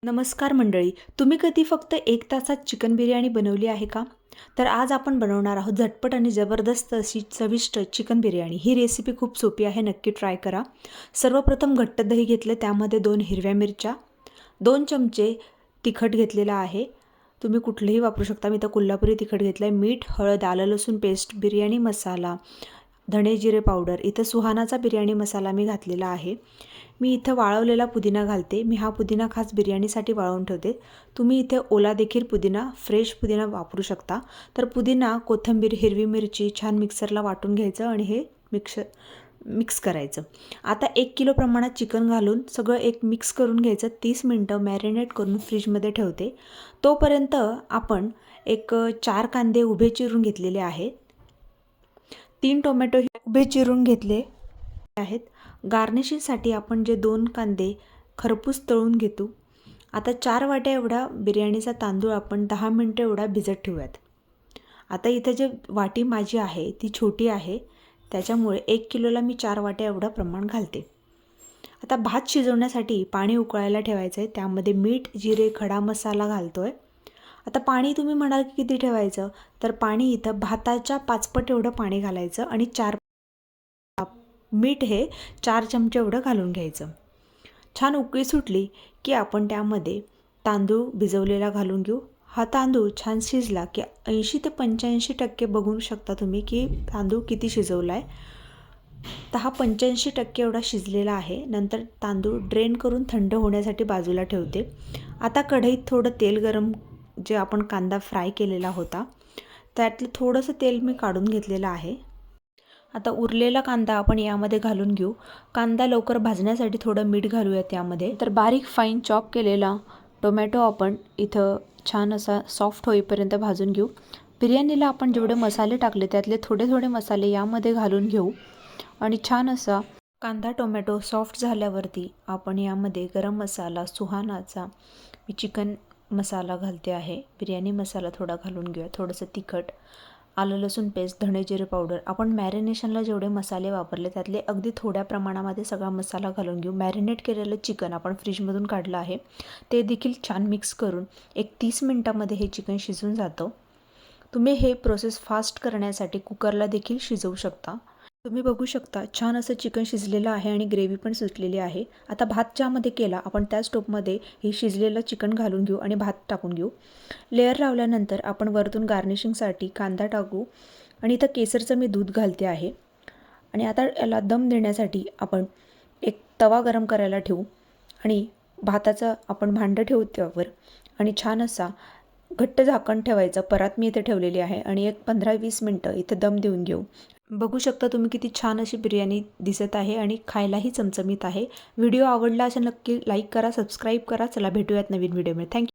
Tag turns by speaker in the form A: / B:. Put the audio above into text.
A: नमस्कार मंडळी, तुम्ही कधी फक्त 1 तासात चिकन बिर्याणी बनवली आहे का? तर आज आपण बनवणार आहोत झटपट आणि जबरदस्त अशी चविष्ट चिकन बिर्याणी. ही रेसिपी खूप सोपी आहे, नक्की ट्राय करा. सर्वप्रथम घट्ट दही घेतलं, त्यामध्ये 2 हिरव्या मिरच्या, 2 चमचे तिखट घेतलेला आहे. तुम्ही कुठलेही वापरू शकता, मी तर कोल्हापुरी तिखट घेतलं आहे. मीठ, हळद, आलं लसूण पेस्ट, बिर्याणी मसाला, धणे जिरे पावडर, इथं सुहानाचा बिर्याणी मसाला मी घातलेला आहे. मी इथं वाळवलेला पुदिना घालते. मी हा पुदिना खास बिर्याणीसाठी वाळवून ठेवते. तुम्ही इथे ओला देखील पुदिना, फ्रेश पुदिना वापरू शकता. तर पुदिना, कोथिंबीर, हिरवी मिरची छान मिक्सरला वाटून घ्यायचं आणि हे मिक्स करायचं. आता 1 किलो प्रमाणात चिकन घालून सगळं एक मिक्स करून घ्यायचं. 30 मिनटं मॅरिनेट करून फ्रीजमध्ये ठेवते. तोपर्यंत आपण 4 कांदे उभे चिरून घेतलेले आहेत. 3 टोमॅटो उभे चिरून घेतले आहेत. गार्निशिंगसाठी आपण जे 2 कांदे खरपूस तळून घेतो. आता 4 वाट्या एवढा बिर्याणीचा तांदूळ आपण 10 मिनटं एवढा भिजत ठेवूयात. आता इथं जे वाटी माझी आहे ती छोटी आहे, त्याच्यामुळे 1 किलोला मी 4 वाट्या एवढं प्रमाण घालते. आता भात शिजवण्यासाठी पाणी उकळायला ठेवायचं आहे. त्यामध्ये मीठ, जिरे, खडा मसाला घालतो आहे. आता पाणी तुम्ही म्हणाल की किती ठेवायचं, तर पाणी इथं भाताच्या 5 पट एवढं पाणी घालायचं आणि मीठ हे 4 चमचे एवढं घालून घ्यायचं. छान उकळी सुटली की आपण त्यामध्ये तांदूळ भिजवलेला घालून घेऊ. हा तांदूळ छान शिजला की 80 ते 85% बघू शकता तुम्ही की तांदूळ किती शिजवला आहे. तर हा 85% एवढा शिजलेला आहे. नंतर तांदूळ ड्रेन करून थंड होण्यासाठी बाजूला ठेवते. आता कढईत थोडं तेल गरम, जे आपण कांदा फ्राय केलेला होता त्यातलं थोडंसं तेल मी काढून घेतलेलं आहे. आता उरलेला कांदा आपण यामध्ये घालून घेऊ. कांदा लवकर भाजण्यासाठी थोडं मीठ घालूया त्यामध्ये. तर बारीक फाईन चॉप केलेला टोमॅटो आपण इथं छान असा सॉफ्ट होईपर्यंत भाजून घेऊ. बिर्याणीला आपण जेवढे मसाले टाकले त्यातले थोडे थोडे मसाले यामध्ये घालून घेऊ आणि छान असा कांदा टोमॅटो सॉफ्ट झाल्यावरती आपण यामध्ये गरम मसाला सुहानाचा, मी चिकन मसाला घालते आहे, बिर्याणी मसाला थोडा घालून घेऊया, थोडंसं तिखट, आलं लसूण पेस्ट, धणे जिरे पावडर. आपण मॅरिनेशनला जेवढे मसाले वापरले त्यातले अगदी थोड्या प्रमाणामध्ये सगळा मसाला घालून घेऊ. मॅरिनेट केलेलं चिकन आपण फ्रीजमधून काढलं आहे, ते देखील छान मिक्स करून 30 मिनटामध्ये हे चिकन शिजून जातं. तुम्ही हे प्रोसेस फास्ट करण्यासाठी कुकरला देखील शिजवू शकता. तुम्ही बघू शकता छान असं चिकन शिजलेलं आहे आणि ग्रेव्ही पण सुटलेली आहे. आता भात ज्यामध्ये केला आपण त्याच टोपमध्ये हे शिजलेलं चिकन घालून घेऊ आणि भात टाकून घेऊ. लेअर लावल्यानंतर आपण वरतून गार्निशिंगसाठी कांदा टाकू आणि इथं केसरचं मी दूध घालते आहे. आणि आता याला दम देण्यासाठी आपण एक तवा गरम करायला ठेवू आणि भाताचं आपण भांडं ठेवू त्यावर आणि छान असा घट्ट झाकण ठेवायचं. परात मी इथे ठेवलेली आहे आणि 15-20 मिनटं इथं दम देऊन घेऊ. बघू शकता तुम्ही किती छान अशी बिर्याणी दिसत आहे आणि खायलाही चमचमीत आहे. व्हिडिओ आवडला असेल नक्की लाईक करा, सबस्क्राईब करा. चला भेटूयात नवीन व्हिडिओमध्ये. थँक्यू.